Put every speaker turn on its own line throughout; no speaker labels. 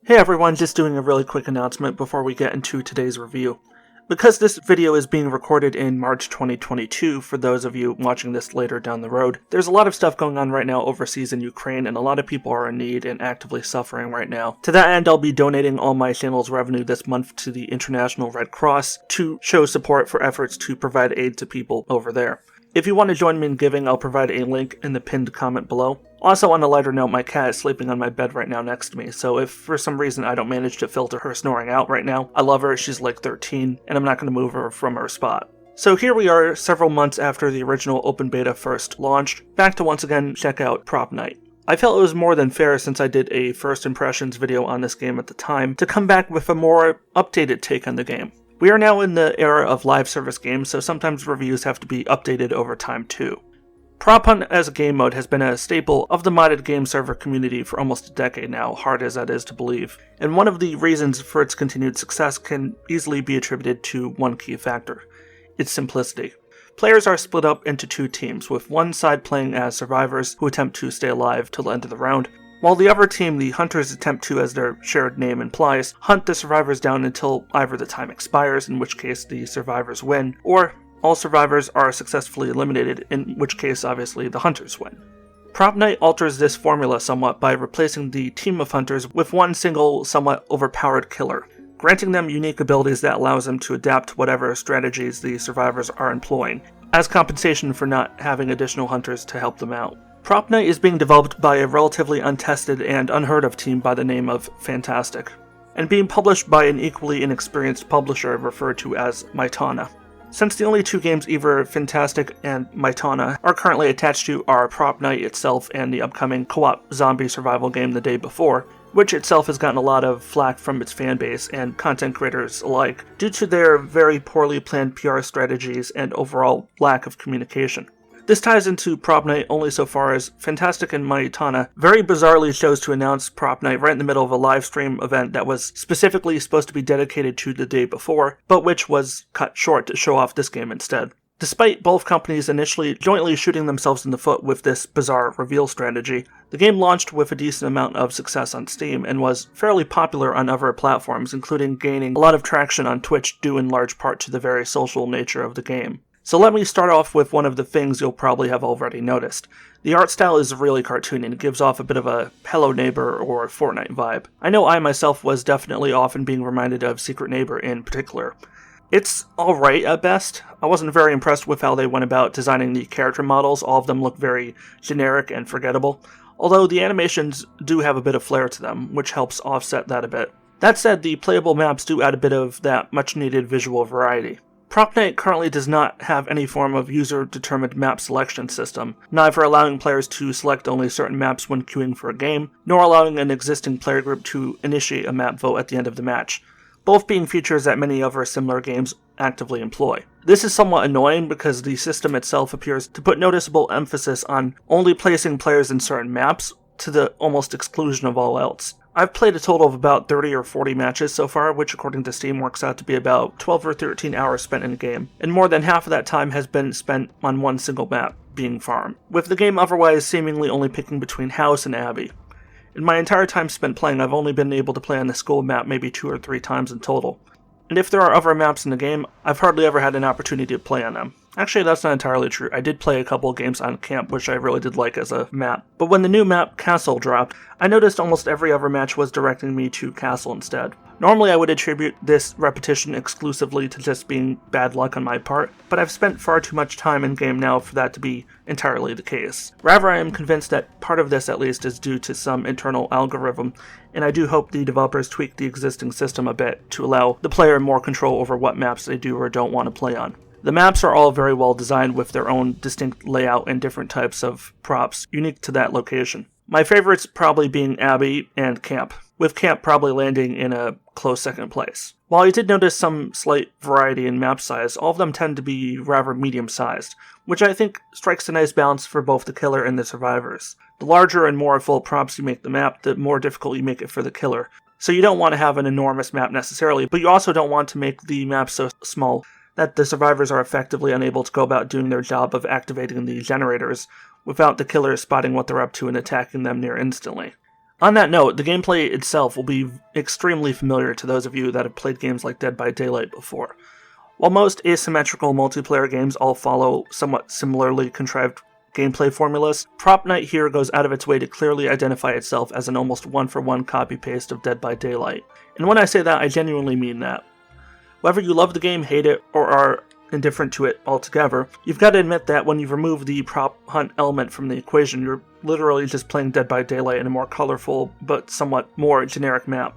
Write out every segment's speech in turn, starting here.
Hey everyone, just doing a really quick announcement before we get into today's review. Because this video is being recorded in March 2022, for those of you watching this later down the road, there's a lot of stuff going on right now overseas in Ukraine, and a lot of people are in need and actively suffering right now. To that end, I'll be donating all my channel's revenue this month to the International Red Cross to show support for efforts to provide aid to people over there. If you want to join me in giving, I'll provide a link in the pinned comment below. Also, on a lighter note, my cat is sleeping on my bed right now next to me, so if for some reason I don't manage to filter her snoring out right now, I love her, she's like 13, and I'm not going to move her from her spot. So here we are, several months after the original open beta first launched, back to once again check out Propnight. I felt it was more than fair, since I did a first impressions video on this game at the time, to come back with a more updated take on the game. We are now in the era of live service games, so sometimes reviews have to be updated over time too. Prophunt as a game mode has been a staple of the modded game server community for almost a decade now, hard as that is to believe, and one of the reasons for its continued success can easily be attributed to one key factor: its simplicity. Players are split up into two teams, with one side playing as survivors who attempt to stay alive till the end of the round, while the other team, the hunters, attempt to, as their shared name implies, hunt the survivors down until either the time expires, in which case the survivors win, or all survivors are successfully eliminated, in which case obviously the hunters win. Propnight alters this formula somewhat by replacing the team of hunters with one single, somewhat overpowered killer, granting them unique abilities that allows them to adapt to whatever strategies the survivors are employing, as compensation for not having additional hunters to help them out. Propnight is being developed by a relatively untested and unheard of team by the name of Fantastic, and being published by an equally inexperienced publisher referred to as Mytana. Since the only two games either Fantastic and Mytana are currently attached to are Propnight itself and the upcoming co-op zombie survival game The Day Before, which itself has gotten a lot of flack from its fanbase and content creators alike due to their very poorly planned PR strategies and overall lack of communication. This ties into Propnight only so far as Fantastic and Mytana very bizarrely chose to announce Propnight right in the middle of a live stream event that was specifically supposed to be dedicated to The Day Before, but which was cut short to show off this game instead. Despite both companies initially jointly shooting themselves in the foot with this bizarre reveal strategy, the game launched with a decent amount of success on Steam and was fairly popular on other platforms, including gaining a lot of traction on Twitch due in large part to the very social nature of the game. So let me start off with one of the things you'll probably have already noticed. The art style is really cartoony and gives off a bit of a Hello Neighbor or Fortnite vibe. I know I myself was definitely often being reminded of Secret Neighbor in particular. It's alright at best. I wasn't very impressed with how they went about designing the character models. All of them look very generic and forgettable, although the animations do have a bit of flair to them, which helps offset that a bit. That said, the playable maps do add a bit of that much needed visual variety. Propnight currently does not have any form of user-determined map selection system, neither allowing players to select only certain maps when queuing for a game, nor allowing an existing player group to initiate a map vote at the end of the match, both being features that many other similar games actively employ. This is somewhat annoying because the system itself appears to put noticeable emphasis on only placing players in certain maps, to the almost exclusion of all else. I've played a total of about 30 or 40 matches so far, which according to Steam works out to be about 12 or 13 hours spent in a game, and more than half of that time has been spent on one single map, being Farm, with the game otherwise seemingly only picking between House and Abbey. In my entire time spent playing, I've only been able to play on the school map maybe 2 or 3 times in total. And if there are other maps in the game, I've hardly ever had an opportunity to play on them. Actually, that's not entirely true. I did play a couple of games on Camp, which I really did like as a map. But when the new map, Castle, dropped, I noticed almost every other match was directing me to Castle instead. Normally I would attribute this repetition exclusively to just being bad luck on my part, but I've spent far too much time in game now for that to be entirely the case. Rather, I am convinced that part of this at least is due to some internal algorithm, and I do hope the developers tweak the existing system a bit to allow the player more control over what maps they do or don't want to play on. The maps are all very well designed with their own distinct layout and different types of props unique to that location. My favorites probably being Abbey and Camp, with Camp probably landing in a close second place. While I did notice some slight variety in map size, all of them tend to be rather medium-sized, which I think strikes a nice balance for both the killer and the survivors. The larger and more full props you make the map, the more difficult you make it for the killer. So you don't want to have an enormous map necessarily, but you also don't want to make the map so small that the survivors are effectively unable to go about doing their job of activating the generators without the killers spotting what they're up to and attacking them near instantly. On that note, the gameplay itself will be extremely familiar to those of you that have played games like Dead by Daylight before. While most asymmetrical multiplayer games all follow somewhat similarly contrived gameplay formulas, Propnight here goes out of its way to clearly identify itself as an almost one-for-one copy-paste of Dead by Daylight. And when I say that, I genuinely mean that. Whether you love the game, hate it, or are indifferent to it altogether, you've got to admit that when you remove the prop hunt element from the equation, you're literally just playing Dead by Daylight in a more colorful, but somewhat more generic map.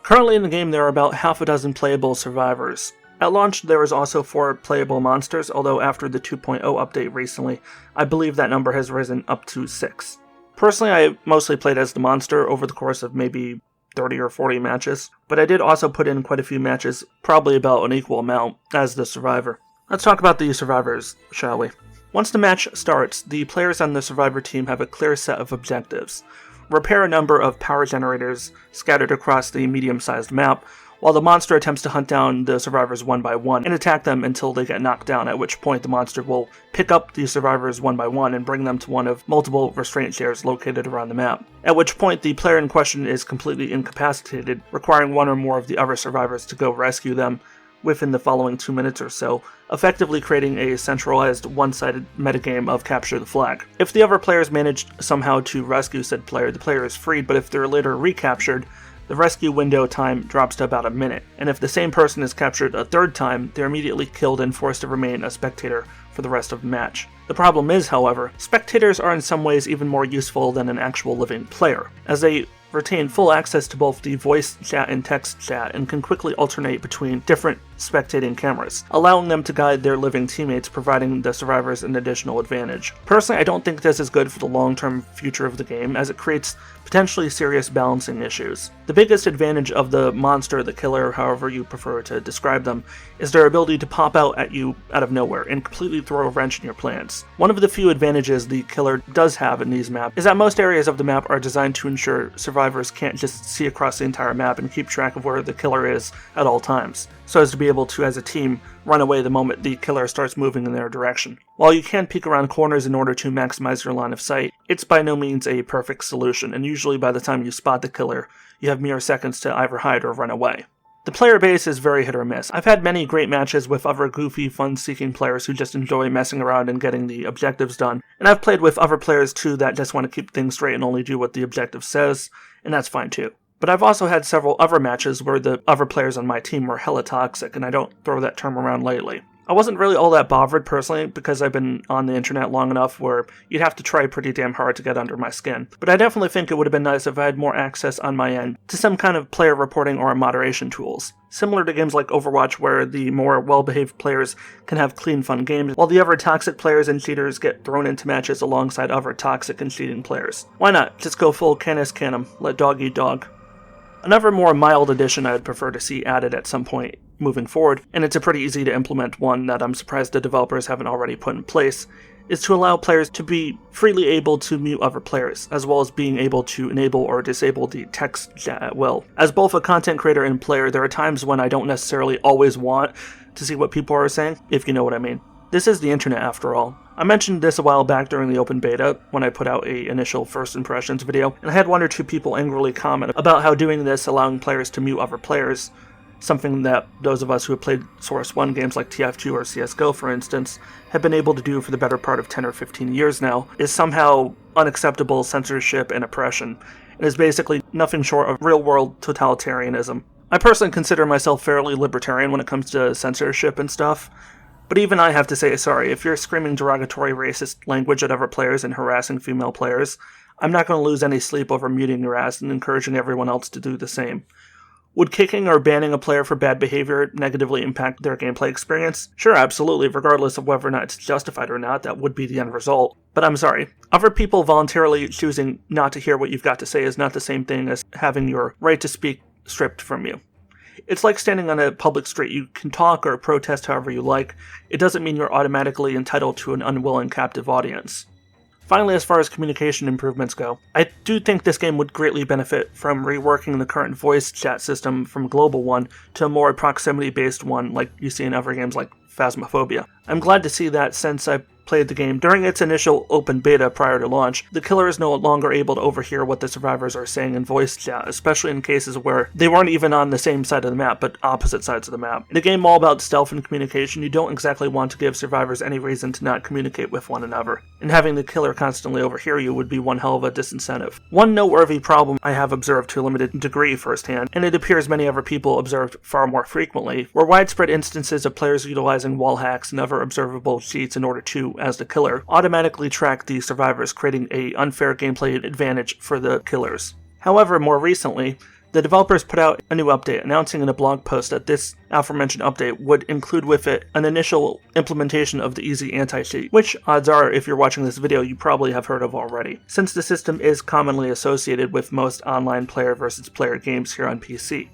Currently in the game, there are about half a dozen playable survivors. At launch, there was also 4 playable monsters, although after the 2.0 update recently, I believe that number has risen up to 6. Personally, I mostly played as the monster over the course of maybe 30 or 40 matches, but I did also put in quite a few matches, probably about an equal amount, as the survivor. Let's talk about the survivors, shall we? Once the match starts, the players on the survivor team have a clear set of objectives. Repair a number of power generators scattered across the medium-sized map, while the monster attempts to hunt down the survivors one by one and attack them until they get knocked down, at which point the monster will pick up the survivors one by one and bring them to one of multiple restraint chairs located around the map, at which point the player in question is completely incapacitated, requiring one or more of the other survivors to go rescue them within the following 2 minutes or so, effectively creating a centralized, one-sided metagame of capture the flag. If the other players managed somehow to rescue said player, the player is freed, but if they're later recaptured, the rescue window time drops to about a minute, and if the same person is captured a third time, they're immediately killed and forced to remain a spectator for the rest of the match. The problem is, however, spectators are in some ways even more useful than an actual living player, as they retain full access to both the voice chat and text chat and can quickly alternate between different spectating cameras, allowing them to guide their living teammates, providing the survivors an additional advantage. Personally, I don't think this is good for the long-term future of the game, as it creates potentially serious balancing issues. The biggest advantage of the monster, the killer, however you prefer to describe them, is their ability to pop out at you out of nowhere and completely throw a wrench in your plans. One of the few advantages the killer does have in these maps is that most areas of the map are designed to ensure survivors can't just see across the entire map and keep track of where the killer is at all times, so as to be able to, as a team, run away the moment the killer starts moving in their direction. While you can peek around corners in order to maximize your line of sight, it's by no means a perfect solution, and usually by the time you spot the killer, you have mere seconds to either hide or run away. The player base is very hit or miss. I've had many great matches with other goofy, fun-seeking players who just enjoy messing around and getting the objectives done, and I've played with other players too that just want to keep things straight and only do what the objective says, and that's fine too. But I've also had several other matches where the other players on my team were hella toxic, and I don't throw that term around lightly. I wasn't really all that bothered personally, because I've been on the internet long enough where you'd have to try pretty damn hard to get under my skin. But I definitely think it would have been nice if I had more access on my end to some kind of player reporting or moderation tools. Similar to games like Overwatch, where the more well-behaved players can have clean, fun games, while the other toxic players and cheaters get thrown into matches alongside other toxic and cheating players. Why not? Just go full canis canem, let dog eat dog. Another more mild addition I would prefer to see added at some point moving forward, and it's a pretty easy to implement one that I'm surprised the developers haven't already put in place, is to allow players to be freely able to mute other players, as well as being able to enable or disable the text chat at will. As both a content creator and player, there are times when I don't necessarily always want to see what people are saying, if you know what I mean. This is the internet after all. I mentioned this a while back during the open beta, when I put out a initial first impressions video, and I had one or two people angrily comment about how doing this, allowing players to mute other players, something that those of us who have played Source 1 games like TF2 or CSGO, for instance, have been able to do for the better part of 10 or 15 years now, is somehow unacceptable censorship and oppression, and is basically nothing short of real-world totalitarianism. I personally consider myself fairly libertarian when it comes to censorship and stuff, but even I have to say sorry. If you're screaming derogatory racist language at other players and harassing female players, I'm not going to lose any sleep over muting your ass and encouraging everyone else to do the same. Would kicking or banning a player for bad behavior negatively impact their gameplay experience? Sure, absolutely, regardless of whether or not it's justified or not, that would be the end result. But I'm sorry, other people voluntarily choosing not to hear what you've got to say is not the same thing as having your right to speak stripped from you. It's like standing on a public street. You can talk or protest however you like. It doesn't mean you're automatically entitled to an unwilling captive audience. Finally, as far as communication improvements go, I do think this game would greatly benefit from reworking the current voice chat system from a global one to a more proximity-based one like you see in other games like Phasmophobia. I'm glad to see that since I played the game during its initial open beta prior to launch, the killer is no longer able to overhear what the survivors are saying in voice chat, especially in cases where they weren't even on the same side of the map, but opposite sides of the map. In a game all about stealth and communication, you don't exactly want to give survivors any reason to not communicate with one another, and having the killer constantly overhear you would be one hell of a disincentive. One noteworthy problem I have observed to a limited degree firsthand, and it appears many other people observed far more frequently, were widespread instances of players utilizing wall hacks and other observable cheats in order to, as the killer, automatically track the survivors, creating an unfair gameplay advantage for the killers. However, more recently, the developers put out a new update announcing in a blog post that this aforementioned update would include with it an initial implementation of the easy anti-cheat, which odds are if you're watching this video you probably have heard of already, since the system is commonly associated with most online player versus player games here on PC.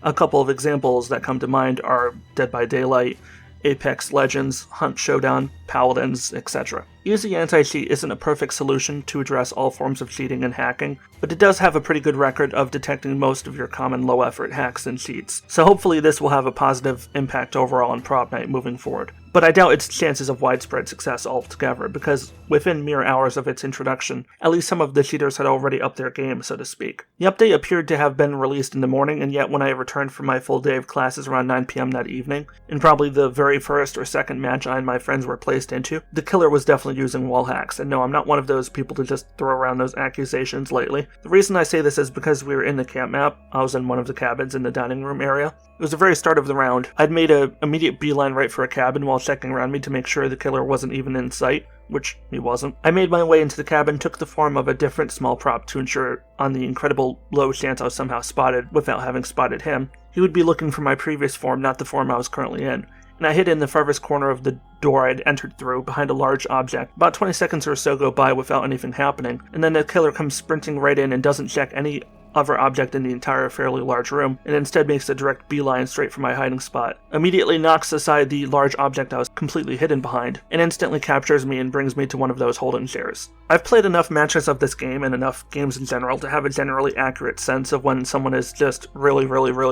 A couple of examples that come to mind are Dead by Daylight, Apex Legends, Hunt Showdown, Paladins, etc. Easy anti-cheat isn't a perfect solution to address all forms of cheating and hacking, but it does have a pretty good record of detecting most of your common low-effort hacks and cheats, so hopefully this will have a positive impact overall on Propnight moving forward. But I doubt its chances of widespread success altogether, because within mere hours of its introduction, at least some of the cheaters had already upped their game, so to speak. The update appeared to have been released in the morning, and yet when I returned from my full day of classes around 9 PM that evening, in probably the very first or second match I and my friends were placed into, the killer was definitely using wall hacks, and no, I'm not one of those people to just throw around those accusations lately. The reason I say this is because we were in the camp map. I was in one of the cabins in the dining room area. It was the very start of the round. I'd made an immediate beeline right for a cabin while checking around me to make sure the killer wasn't even in sight, which he wasn't. I made my way into the cabin, took the form of a different small prop to ensure, on the incredible low chance I was somehow spotted without having spotted him, he would be looking for my previous form, not the form I was currently in. And I hid in the farthest corner of the door I'd entered through, behind a large object. About 20 seconds or so go by without anything happening, and then the killer comes sprinting right in and doesn't check any other object in the entire fairly large room, and instead makes a direct beeline straight for my hiding spot. Immediately knocks aside the large object I was completely hidden behind, and instantly captures me and brings me to one of those holding chairs. I've played enough matches of this game, and enough games in general, to have a generally accurate sense of when someone is just really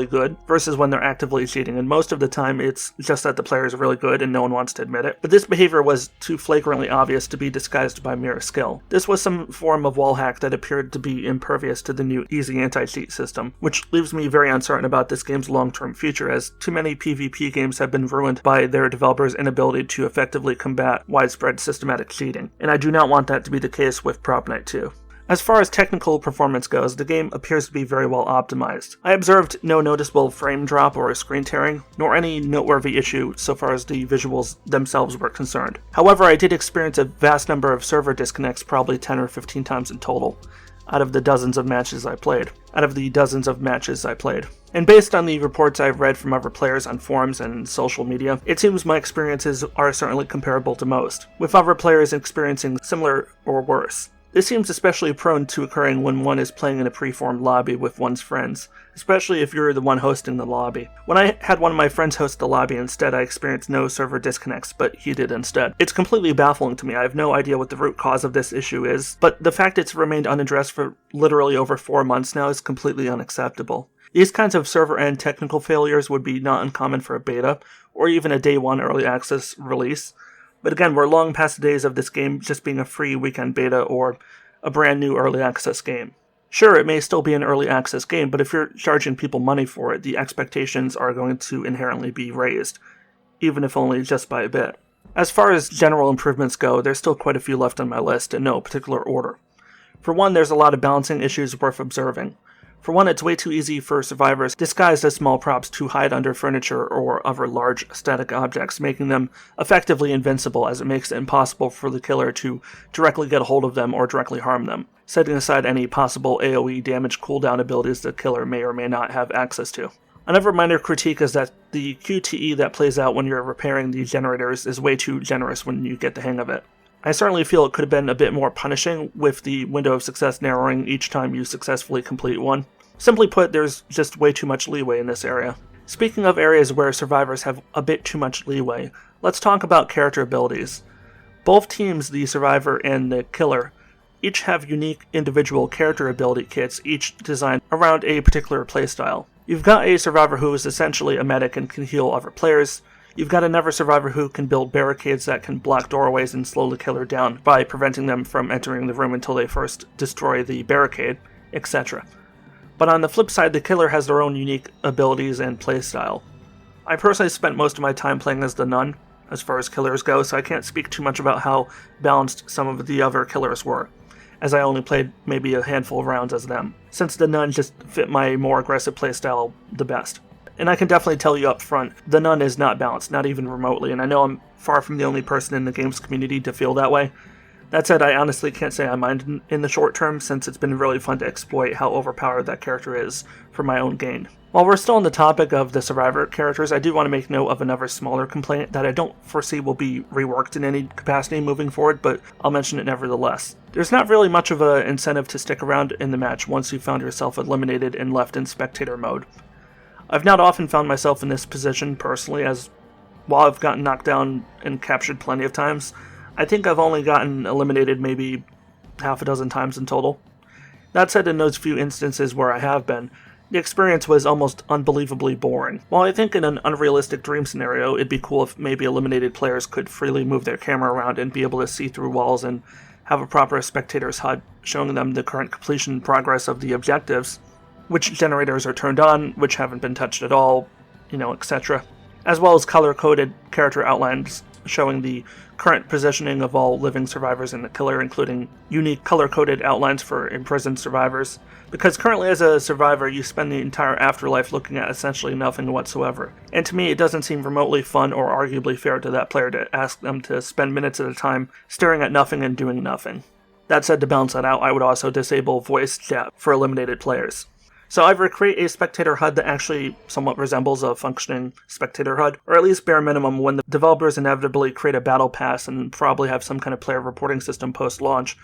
good, versus when they're actively cheating, and most of the time it's just that the player is really good and no one wants to admit it. But this behavior was too flagrantly obvious to be disguised by mere skill. This was some form of wall hack that appeared to be impervious to the new easy anti-cheat system, which leaves me very uncertain about this game's long-term future, as too many PvP games have been ruined by their developers' inability to effectively combat widespread systematic cheating, and I do not want that to be the case with Propnight 2. As far as technical performance goes, the game appears to be very well optimized. I observed no noticeable frame drop or screen tearing, nor any noteworthy issue so far as the visuals themselves were concerned. However, I did experience a vast number of server disconnects, probably 10 or 15 times in total, out of the dozens of matches I played. And based on the reports I've read from other players on forums and social media, it seems my experiences are certainly comparable to most, with other players experiencing similar or worse. This seems especially prone to occurring when one is playing in a preformed lobby with one's friends, especially if you're the one hosting the lobby. When I had one of my friends host the lobby instead, I experienced no server disconnects, but he did instead. It's completely baffling to me. I have no idea what the root cause of this issue is, but the fact it's remained unaddressed for literally over 4 months now is completely unacceptable. These kinds of server-end technical failures would be not uncommon for a beta, or even a day one early access release. But again, we're long past the days of this game just being a free weekend beta or a brand new early access game. Sure, it may still be an early access game, but if you're charging people money for it, the expectations are going to inherently be raised, even if only just by a bit. As far as general improvements go, there's still quite a few left on my list in no particular order. For one, there's a lot of balancing issues worth observing. For one, it's way too easy for survivors disguised as small props to hide under furniture or other large static objects, making them effectively invincible, as it makes it impossible for the killer to directly get a hold of them or directly harm them, setting aside any possible AoE damage cooldown abilities the killer may or may not have access to. Another minor critique is that the QTE that plays out when you're repairing the generators is way too generous when you get the hang of it. I certainly feel it could have been a bit more punishing, with the window of success narrowing each time you successfully complete one. Simply put, there's just way too much leeway in this area. Speaking of areas where survivors have a bit too much leeway, let's talk about character abilities. Both teams, the survivor and the killer, each have unique individual character ability kits, each designed around a particular playstyle. You've got a survivor who is essentially a medic and can heal other players. You've got another survivor who can build barricades that can block doorways and slow the killer down by preventing them from entering the room until they first destroy the barricade, etc. But on the flip side, the killer has their own unique abilities and playstyle. I personally spent most of my time playing as the nun, as far as killers go, so I can't speak too much about how balanced some of the other killers were, as I only played maybe a handful of rounds as them, since the nun just fit my more aggressive playstyle the best. And I can definitely tell you up front, the nun is not balanced, not even remotely, and I know I'm far from the only person in the games community to feel that way. That said, I honestly can't say I mind in the short term, since it's been really fun to exploit how overpowered that character is for my own gain. While we're still on the topic of the survivor characters, I do want to make note of another smaller complaint that I don't foresee will be reworked in any capacity moving forward, but I'll mention it nevertheless. There's not really much of an incentive to stick around in the match once you found yourself eliminated and left in spectator mode. I've not often found myself in this position personally, as while I've gotten knocked down and captured plenty of times, I think I've only gotten eliminated maybe half a dozen times in total. That said, in those few instances where I have been, the experience was almost unbelievably boring. While I think in an unrealistic dream scenario, it'd be cool if maybe eliminated players could freely move their camera around and be able to see through walls and have a proper spectator's HUD showing them the current completion progress of the objectives, which generators are turned on, which haven't been touched at all, etc. As well as color-coded character outlines showing the current positioning of all living survivors in the killer, including unique color-coded outlines for imprisoned survivors. Because currently as a survivor, you spend the entire afterlife looking at essentially nothing whatsoever. And to me, it doesn't seem remotely fun or arguably fair to that player to ask them to spend minutes at a time staring at nothing and doing nothing. That said, to balance that out, I would also disable voice chat for eliminated players. So either create a spectator HUD that actually somewhat resembles a functioning spectator HUD, or at least bare minimum when the developers inevitably create a battle pass and probably have some kind of player reporting system post-launch,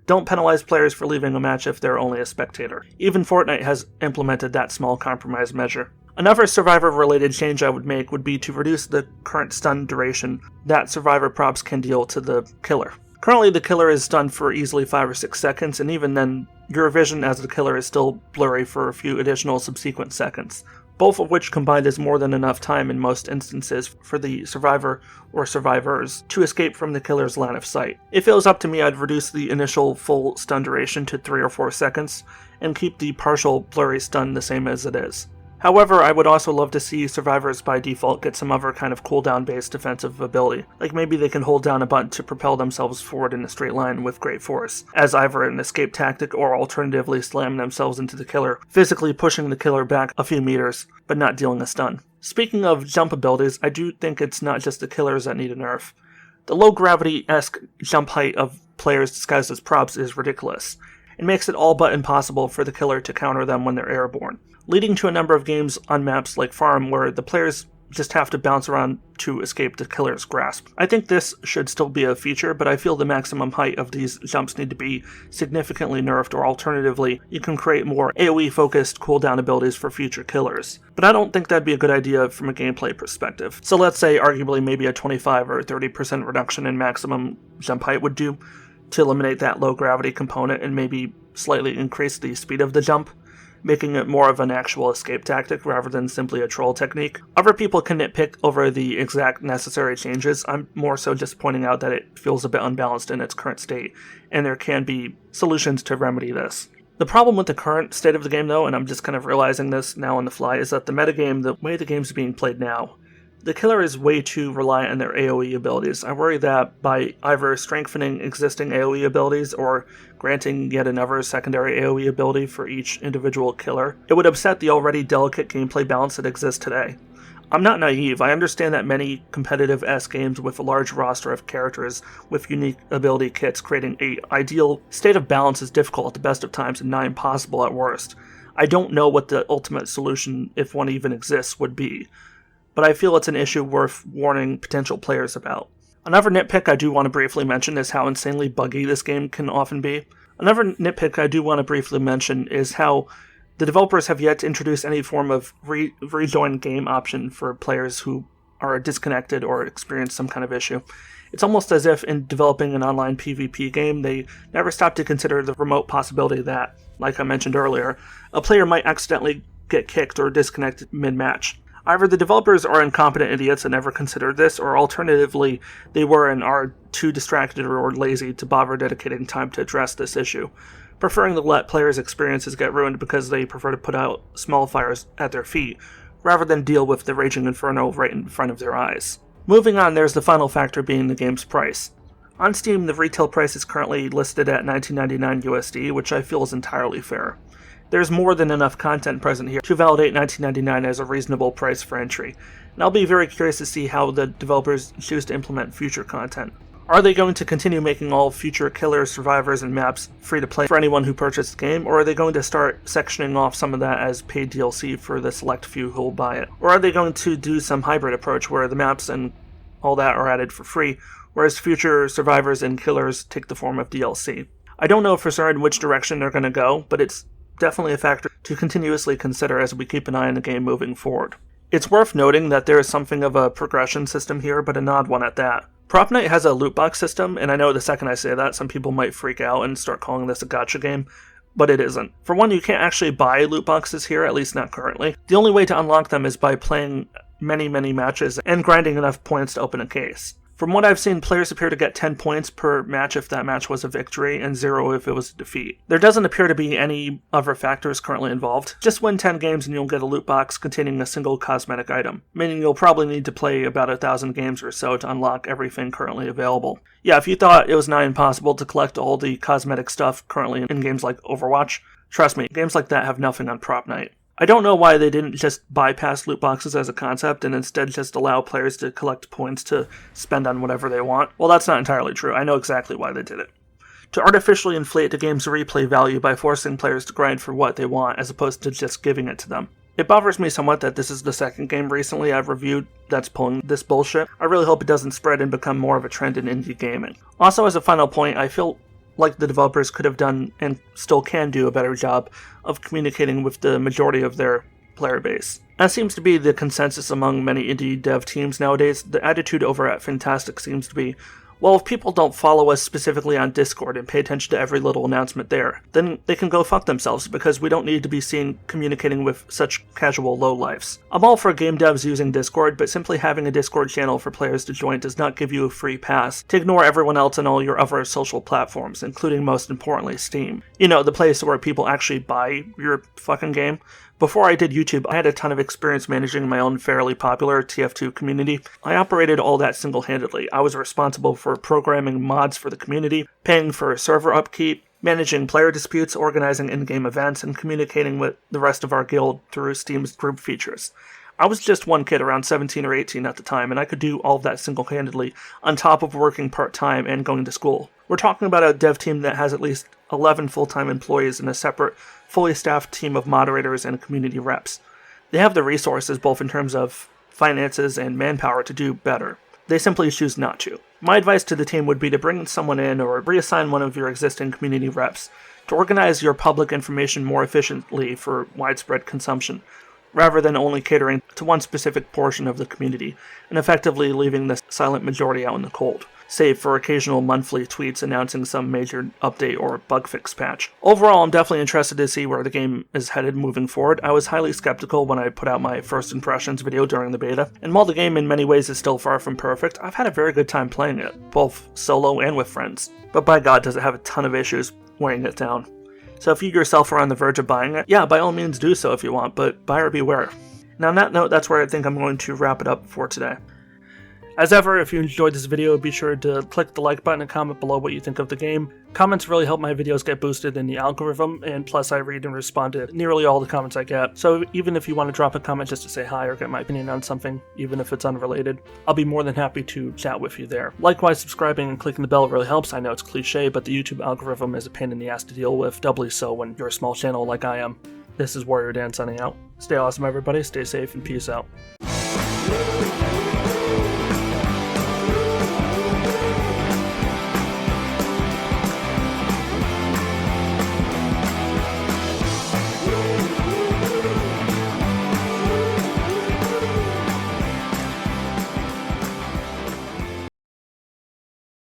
don't penalize players for leaving a match if they're only a spectator. Even Fortnite has implemented that small compromise measure. Another survivor-related change I would make would be to reduce the current stun duration that survivor props can deal to the killer. Currently, the killer is stunned for easily 5 or 6 seconds, and even then, your vision as the killer is still blurry for a few additional subsequent seconds, both of which combined is more than enough time in most instances for the survivor or survivors to escape from the killer's line of sight. If it was up to me, I'd reduce the initial full stun duration to 3 or 4 seconds, and keep the partial blurry stun the same as it is. However, I would also love to see survivors by default get some other kind of cooldown-based defensive ability, like maybe they can hold down a button to propel themselves forward in a straight line with great force, as either an escape tactic or alternatively slam themselves into the killer, physically pushing the killer back a few meters, but not dealing a stun. Speaking of jump abilities, I do think it's not just the killers that need a nerf. The low-gravity-esque jump height of players disguised as props is ridiculous. It makes it all but impossible for the killer to counter them when they're airborne, leading to a number of games on maps like Farm where the players just have to bounce around to escape the killer's grasp. I think this should still be a feature, but I feel the maximum height of these jumps need to be significantly nerfed, or alternatively, you can create more AoE-focused cooldown abilities for future killers. But I don't think that'd be a good idea from a gameplay perspective. So let's say arguably maybe a 25 or 30% reduction in maximum jump height would do to eliminate that low gravity component and maybe slightly increase the speed of the jump, making it more of an actual escape tactic rather than simply a troll technique. Other people can nitpick over the exact necessary changes. I'm more so just pointing out that it feels a bit unbalanced in its current state, and there can be solutions to remedy this. The problem with the current state of the game though, and I'm just kind of realizing this now on the fly, is that the metagame, the way the game's being played now, the killer is way too reliant on their AoE abilities. I worry that by either strengthening existing AoE abilities or granting yet another secondary AoE ability for each individual killer, it would upset the already delicate gameplay balance that exists today. I'm not naive. I understand that many competitive-esque games with a large roster of characters with unique ability kits creating an ideal state of balance is difficult at the best of times and nigh impossible at worst. I don't know what the ultimate solution, if one even exists, would be, but I feel it's an issue worth warning potential players about. Another nitpick I do want to briefly mention is how insanely buggy this game can often be. Another nitpick I do want to briefly mention is how the developers have yet to introduce any form of rejoin game option for players who are disconnected or experience some kind of issue. It's almost as if in developing an online PvP game, they never stop to consider the remote possibility that, like I mentioned earlier, a player might accidentally get kicked or disconnected mid-match. Either the developers are incompetent idiots and never considered this, or alternatively, they were and are too distracted or lazy to bother dedicating time to address this issue, preferring to let players' experiences get ruined because they prefer to put out small fires at their feet, rather than deal with the raging inferno right in front of their eyes. Moving on, there's the final factor being the game's price. On Steam, the retail price is currently listed at $19.99 USD, which I feel is entirely fair. There's more than enough content present here to validate $19.99 as a reasonable price for entry, and I'll be very curious to see how the developers choose to implement future content. Are they going to continue making all future killers, survivors, and maps free to play for anyone who purchased the game, or are they going to start sectioning off some of that as paid DLC for the select few who will buy it? Or are they going to do some hybrid approach where the maps and all that are added for free, whereas future survivors and killers take the form of DLC? I don't know for certain which direction they're going to go, but it's definitely a factor to continuously consider as we keep an eye on the game moving forward. It's worth noting that there is something of a progression system here, but an odd one at that. Propnight has a loot box system, and I know the second I say that, some people might freak out and start calling this a gacha game, but it isn't. For one, you can't actually buy loot boxes here, at least not currently. The only way to unlock them is by playing many matches and grinding enough points to open a case. From what I've seen, players appear to get 10 points per match if that match was a victory, and 0 if it was a defeat. There doesn't appear to be any other factors currently involved. Just win 10 games and you'll get a loot box containing a single cosmetic item, meaning you'll probably need to play about 1,000 games or so to unlock everything currently available. Yeah, if you thought it was nigh impossible to collect all the cosmetic stuff currently in games like Overwatch, trust me, games like that have nothing on Propnight. I don't know why they didn't just bypass loot boxes as a concept and instead just allow players to collect points to spend on whatever they want. Well, that's not entirely true. I know exactly why they did it. To artificially inflate the game's replay value by forcing players to grind for what they want as opposed to just giving it to them. It bothers me somewhat that this is the second game recently I've reviewed that's pulling this bullshit. I really hope it doesn't spread and become more of a trend in indie gaming. Also, as a final point, I feel like the developers could have done and still can do a better job of communicating with the majority of their player base. As seems to be the consensus among many indie dev teams nowadays, the attitude over at Fantastic seems to be, well, if people don't follow us specifically on Discord and pay attention to every little announcement there, then they can go fuck themselves because we don't need to be seen communicating with such casual lowlifes. I'm all for game devs using Discord, but simply having a Discord channel for players to join does not give you a free pass to ignore everyone else on all your other social platforms, including most importantly Steam. You know, the place where people actually buy your fucking game. Before I did YouTube, I had a ton of experience managing my own fairly popular TF2 community. I operated all that single-handedly. I was responsible for programming mods for the community, paying for server upkeep, managing player disputes, organizing in-game events, and communicating with the rest of our guild through Steam's group features. I was just one kid, around 17 or 18 at the time, and I could do all of that single-handedly, on top of working part-time and going to school. We're talking about a dev team that has at least 11 full-time employees and a separate, fully staffed team of moderators and community reps. They have the resources, both in terms of finances and manpower, to do better. They simply choose not to. My advice to the team would be to bring someone in or reassign one of your existing community reps to organize your public information more efficiently for widespread consumption, rather than only catering to one specific portion of the community, and effectively leaving the silent majority out in the cold, save for occasional monthly tweets announcing some major update or bug fix patch. Overall, I'm definitely interested to see where the game is headed moving forward. I was highly skeptical when I put out my first impressions video during the beta, and while the game in many ways is still far from perfect, I've had a very good time playing it, both solo and with friends. But by God, does it have a ton of issues weighing it down. So if you yourself are on the verge of buying it, yeah, by all means do so if you want, but buyer beware. Now on that note, that's where I think I'm going to wrap it up for today. As ever, if you enjoyed this video, be sure to click the like button and comment below what you think of the game. Comments really help my videos get boosted in the algorithm, and plus I read and respond to nearly all the comments I get. So even if you want to drop a comment just to say hi or get my opinion on something, even if it's unrelated, I'll be more than happy to chat with you there. Likewise, subscribing and clicking the bell really helps. I know it's cliche, but the YouTube algorithm is a pain in the ass to deal with, doubly so when you're a small channel like I am. This is Warrior Dan signing out. Stay awesome everybody, stay safe, and peace out.